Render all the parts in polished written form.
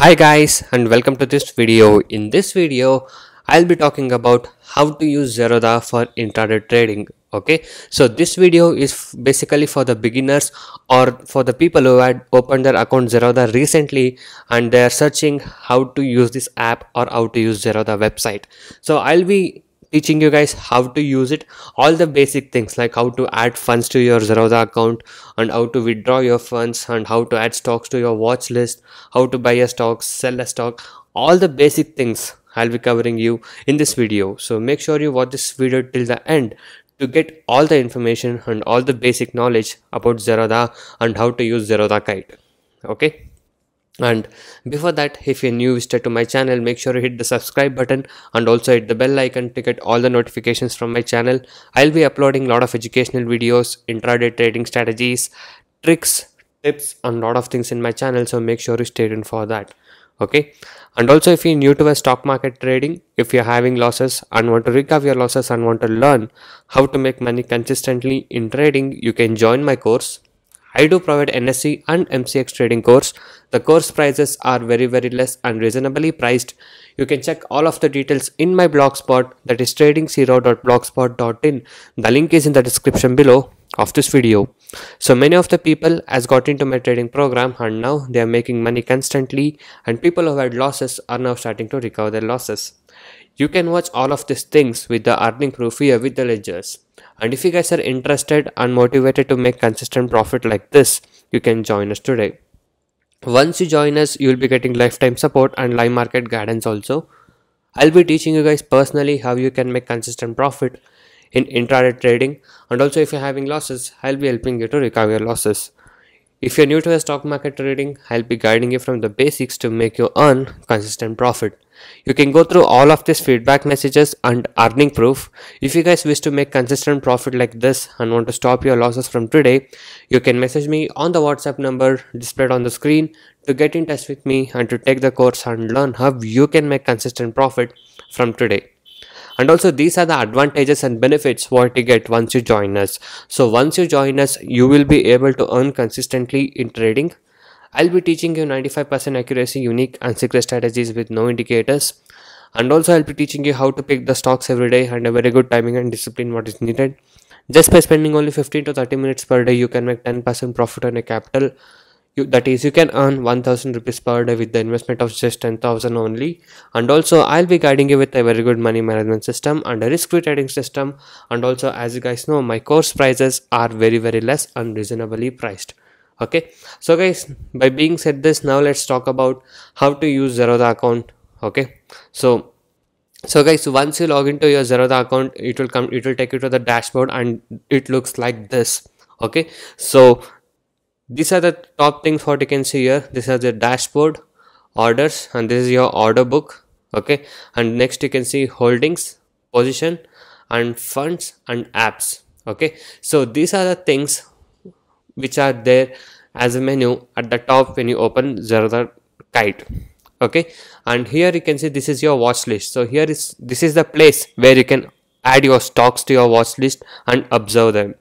Hi guys and welcome to this video. In this video I'll be talking about how to use Zerodha for intraday trading. Okay, so this video is basically for the beginners or for the people who had opened their account Zerodha recently and they are searching how to use this app or how to use Zerodha website. So I'll be teaching you guys how to use it, all the basic things like how to add funds to your Zerodha account and how to withdraw your funds and how to add stocks to your watch list, how to buy a stock, sell a stock, all the basic things I'll be covering you in this video. So make sure you watch this video till the end to get all the information and all the basic knowledge about Zerodha and how to use Zerodha Kite. Okay. And before that, if you're new visitor to my channel, make sure you hit the subscribe button and also hit the bell icon to get all the notifications from my channel. I'll be uploading a lot of educational videos, intraday trading strategies, tricks, tips and a lot of things in my channel, so make sure you stay tuned for that. Okay, and also if you're new to a stock market trading, if you're having losses and want to recover your losses and want to learn how to make money consistently in trading, you can join my course. I do provide NSE and MCX trading course. The course prices are very less and reasonably priced. You can check all of the details in my blogspot, that is tradingzero.blogspot.in. The link is in the description below of this video. So many of the people has got into my trading program and now they are making money constantly, and people who had losses are now starting to recover their losses. You can watch all of these things with the earning proof here with the ledgers. And if you guys are interested and motivated to make consistent profit like this, you can join us today. Once you join us, you will be getting lifetime support and live market guidance also. I'll be teaching you guys personally how you can make consistent profit in intraday trading, and also if you're having losses, I'll be helping you to recover your losses. If you're new to the stock market trading, I'll be guiding you from the basics to make you earn consistent profit. You can go through all of these feedback messages and earning proof. If you guys wish to make consistent profit like this and want to stop your losses from today, you can message me on the WhatsApp number displayed on the screen to get in touch with me and to take the course and learn how you can make consistent profit from today. And also these are the advantages and benefits what you get once you join us. So once you join us, you will be able to earn consistently in trading. I'll be teaching you 95% accuracy, unique and secret strategies with no indicators. And also I'll be teaching you how to pick the stocks every day and a very good timing and discipline what is needed. Just by spending only 15 to 30 minutes per day, you can make 10% profit on a capital. That is, you can earn 1000 rupees per day with the investment of just 10,000 only. And also I'll be guiding you with a very good money management system and a risk-free trading system. And also, as you guys know, my course prices are very less and reasonably priced. Okay, so guys, by being said this, now let's talk about how to use Zerodha account. Okay, so guys, once you log into your Zerodha account, it will take you to the dashboard and it looks like this. Okay, so these are the top things what you can see here. This is the dashboard, orders, and this is your order book. Okay, and next you can see holdings, position, and funds and apps. Okay, so these are the things which are there as a menu at the top when you open Zerodha Kite. Okay, and here you can see this is your watch list. So this is the place where you can add your stocks to your watch list and observe them.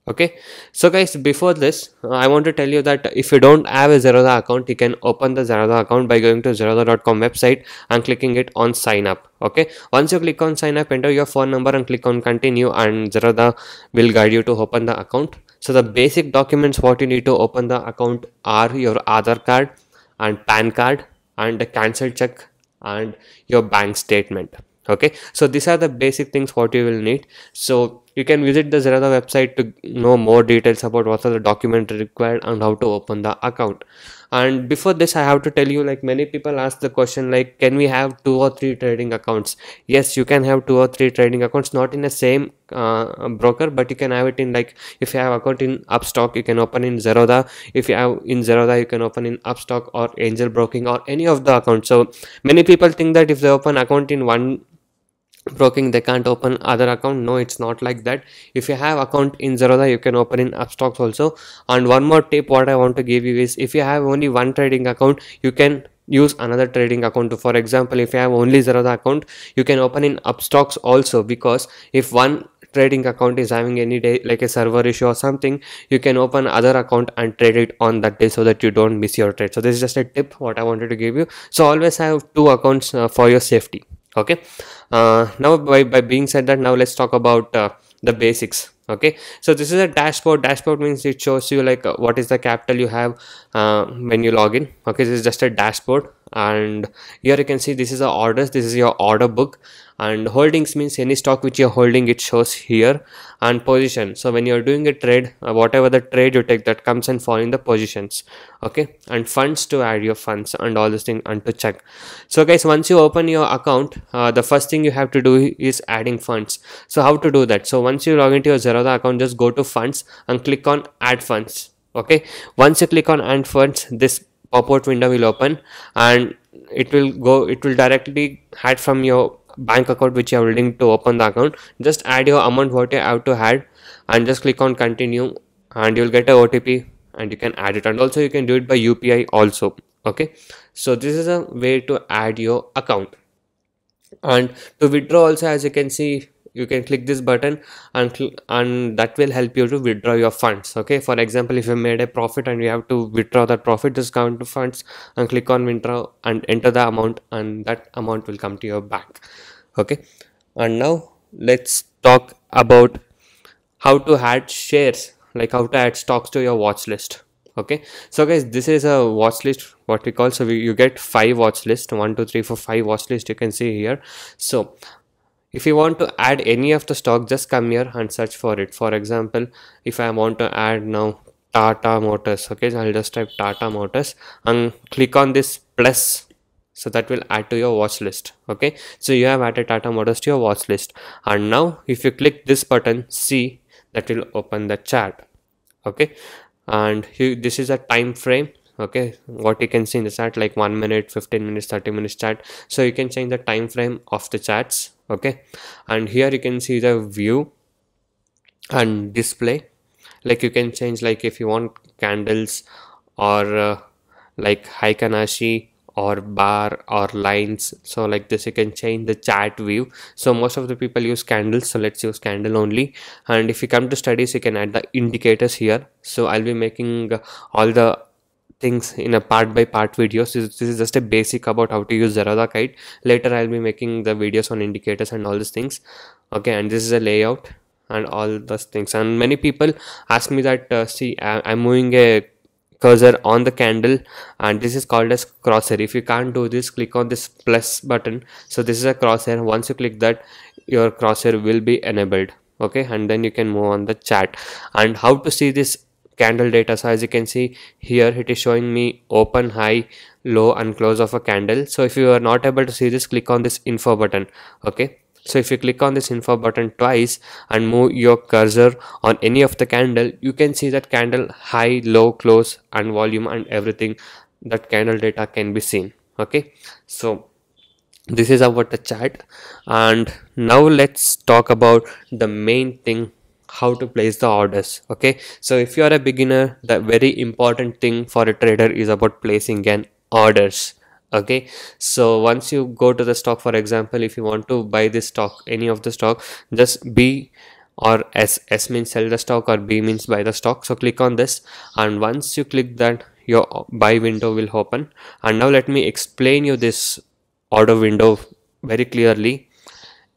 Okay, so guys, before this I want to tell you that if you don't have a Zerodha account, you can open the Zerodha account by going to zerodha.com website and clicking it on sign up. Okay, once you click on sign up, enter your phone number and click on continue, and Zerodha will guide you to open the account. So the basic documents what you need to open the account are your Aadhaar card and PAN card and a cancel check and your bank statement. Okay, so these are the basic things what you will need. So you can visit the Zerodha website to know more details about what are the documents required and how to open the account. And before this, I have to tell you, like, many people ask the question like, can we have 2 or 3 trading accounts? Yes, you can have 2 or 3 trading accounts, not in the same broker, but you can have it in, like, if you have account in Upstock, you can open in Zerodha. If you have in Zerodha, you can open in Upstock or Angel Broking or any of the accounts. So many people think that if they open account in one broking, they can't open other account. No, it's not like that. If you have account in Zerodha, you can open in Upstocks also. And one more tip what I want to give you is, if you have only one trading account, you can use another trading account. For example, if you have only Zerodha account, you can open in Upstocks also, because if one trading account is having any day like a server issue or something, you can open other account and trade it on that day so that you don't miss your trade. So this is just a tip what I wanted to give you. So always have two accounts for your safety. Okay. Now by being said that, now let's talk about the basics. Okay, so this is a dashboard means it shows you like what is the capital you have when you log in. Okay, this is just a dashboard, and here you can see this is the orders, this is your order book, and holdings means any stock which you're holding, it shows here, and position. So when you're doing a trade, whatever the trade you take, that comes and fall in the positions. Okay, and funds, to add your funds and all this thing and to check. So guys, once you open your account, the first thing you have to do is adding funds. So how to do that? So once you log into your Zerodha account, just go to funds and click on add funds. Okay, once you click on add funds, this pop-out window will open, and it will directly add from your bank account which you are willing to open the account. Just add your amount what you have to add, and just click on continue, and you'll get a OTP, and you can add it. And also you can do it by UPI also. Okay, so this is a way to add your account. And to withdraw also, as you can see, you can click this button, and that will help you to withdraw your funds. Okay, for example, if you made a profit and you have to withdraw that profit, just go into funds and click on withdraw and enter the amount, and that amount will come to your bank. Okay, and now let's talk about how to add shares, like how to add stocks to your watch list. Okay, so guys, this is a watch list what we call. So you get 5 watch list, 1 2 3 4 5 watch list, you can see here. So if you want to add any of the stock, just come here and search for it. For example, if I want to add now Tata Motors, okay, so I'll just type Tata Motors and click on this plus, so that will add to your watch list. Okay, so you have added Tata Motors to your watch list, and now if you click this button C, that will open the chart. Okay, and here, this is a time frame. Okay, what you can see in the chart, like 1 minute, 15 minutes, 30 minutes chart. So you can change the time frame of the charts. Okay, and here you can see the view and display. Like you can change, like if you want candles, or like Haikanashi or bar or lines. So like this you can change the chart view. So most of the people use candles, so let's use candle only. And if you come to studies, you can add the indicators here. So I'll be making all the things in a part by part videos. This is just a basic about how to use Zerodha Kite. Later I'll be making the videos on indicators and all these things. Okay, and this is a layout and all those things. And many people ask me that see, I'm moving a cursor on the candle, and this is called as crosshair. If you can't do this, click on this plus button. So this is a crosshair. Once you click that, your crosshair will be enabled. Okay, and then you can move on the chart. And how to see this candle data? So as you can see here, it is showing me open, high, low and close of a candle. So if you are not able to see this, click on this info button. Okay, so if you click on this info button twice and move your cursor on any of the candle, you can see that candle high, low, close and volume and everything. That candle data can be seen. Okay, so this is about the chart. And now let's talk about the main thing, how to place the orders. Okay, so if you are a beginner, the very important thing for a trader is about placing an orders. Okay, so once you go to the stock, for example, if you want to buy this stock, any of the stock, just B or S means sell the stock, or B means buy the stock. So click on this, and once you click that, your buy window will open. And now let me explain you this order window very clearly.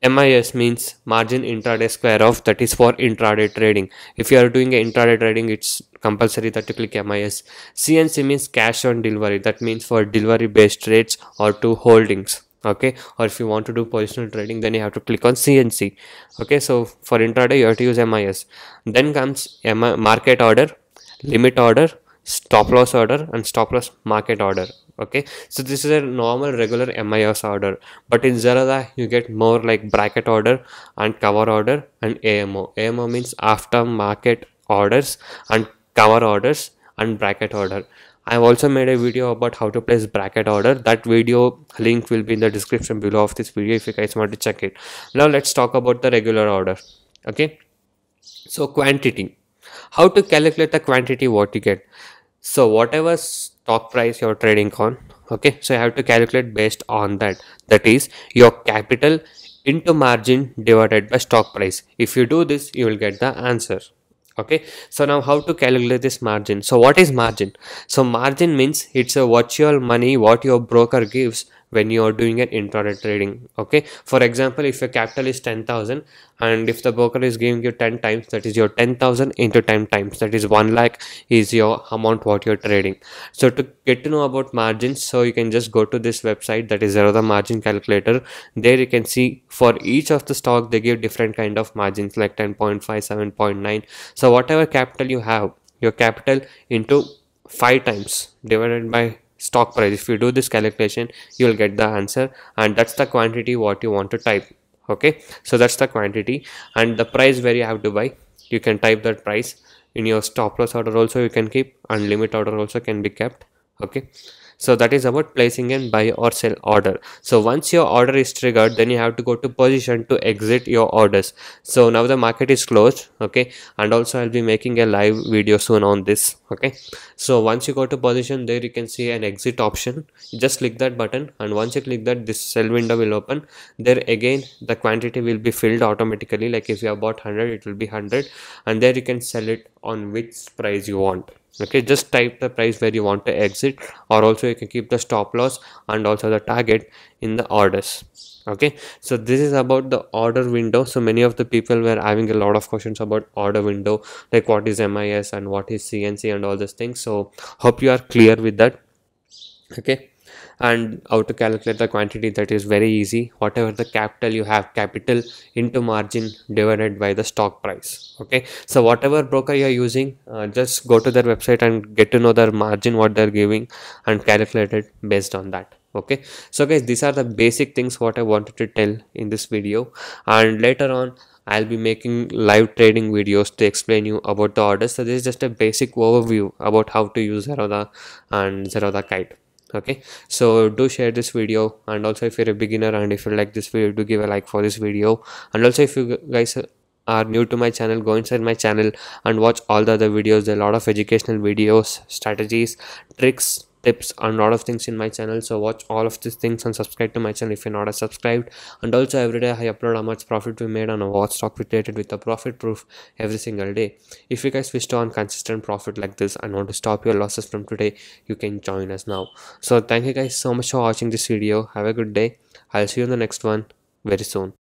MIS means margin intraday square of, that is for intraday trading. If you are doing a intraday trading, it's compulsory that you click MIS. CNC means cash on delivery, that means for delivery based trades or to holdings. Okay, or if you want to do positional trading, then you have to click on CNC. Okay, so for intraday you have to use MIS. Then comes market order, limit order, stop loss order and stop loss market order. Okay, so this is a normal regular MIS order, but in Zerodha you get more like bracket order and cover order and AMO. AMO means after market orders and cover orders and bracket order. I have also made a video about how to place bracket order. That video link will be in the description below of this video if you guys want to check it. Now let's talk about the regular order. Okay, so quantity, how to calculate the quantity what you get. So whatever stock price you're trading on, okay, so you have to calculate based on that. That is your capital into margin divided by stock price. If you do this, you will get the answer. Okay, so now how to calculate this margin? So what is margin? So margin means it's a virtual money what your broker gives when you are doing an intraday trading. Okay, for example, if your capital is 10,000 and if the broker is giving you 10 times, that is your 10,000 into 10 times, that is 1 lakh is your amount what you're trading. So to get to know about margins, so you can just go to this website, that is Zerodha margin calculator. There you can see for each of the stock they give different kind of margins like 10.5, 7.9. So whatever capital you have, your capital into 5 times divided by stock price. If you do this calculation, you will get the answer, and that's the quantity what you want to type. Okay, so that's the quantity, and the price where you have to buy, you can type that price. In your stop loss order also you can keep, and limit order also can be kept. Okay, so that is about placing an buy or sell order. So once your order is triggered, then you have to go to position to exit your orders. So now the market is closed. Okay, and also I'll be making a live video soon on this. Okay, so once you go to position, there you can see an exit option. You just click that button, and once you click that, this sell window will open. There again the quantity will be filled automatically, like if you have bought 100, it will be 100, and there you can sell it on which price you want. Okay, just type the price where you want to exit, or also you can keep the stop loss and also the target in the orders. Okay, so this is about the order window. So many of the people were having a lot of questions about order window, like what is MIS and what is CNC and all these things. So hope you are clear with that. Okay, and how to calculate the quantity, that is very easy. Whatever the capital you have, capital into margin divided by the stock price. Okay, so whatever broker you are using, just go to their website and get to know their margin what they're giving and calculate it based on that. Okay, so guys, these are the basic things what I wanted to tell in this video, and later on I'll be making live trading videos to explain you about the orders. So this is just a basic overview about how to use Zerodha and Zerodha Kite. Okay, so do share this video, and also if you're a beginner and if you like this video, do give a like for this video. And also if you guys are new to my channel, go inside my channel and watch all the other videos. There are a lot of educational videos, strategies, tricks, tips, and a lot of things in my channel. So watch all of these things and subscribe to my channel if you're not subscribed. And also every day I upload how much profit we made on what stock we traded with a profit proof every single day. If you guys wish to earn consistent profit like this and want to stop your losses from today, you can join us now. So thank you guys so much for watching this video. Have a good day. I'll see you in the next one very soon.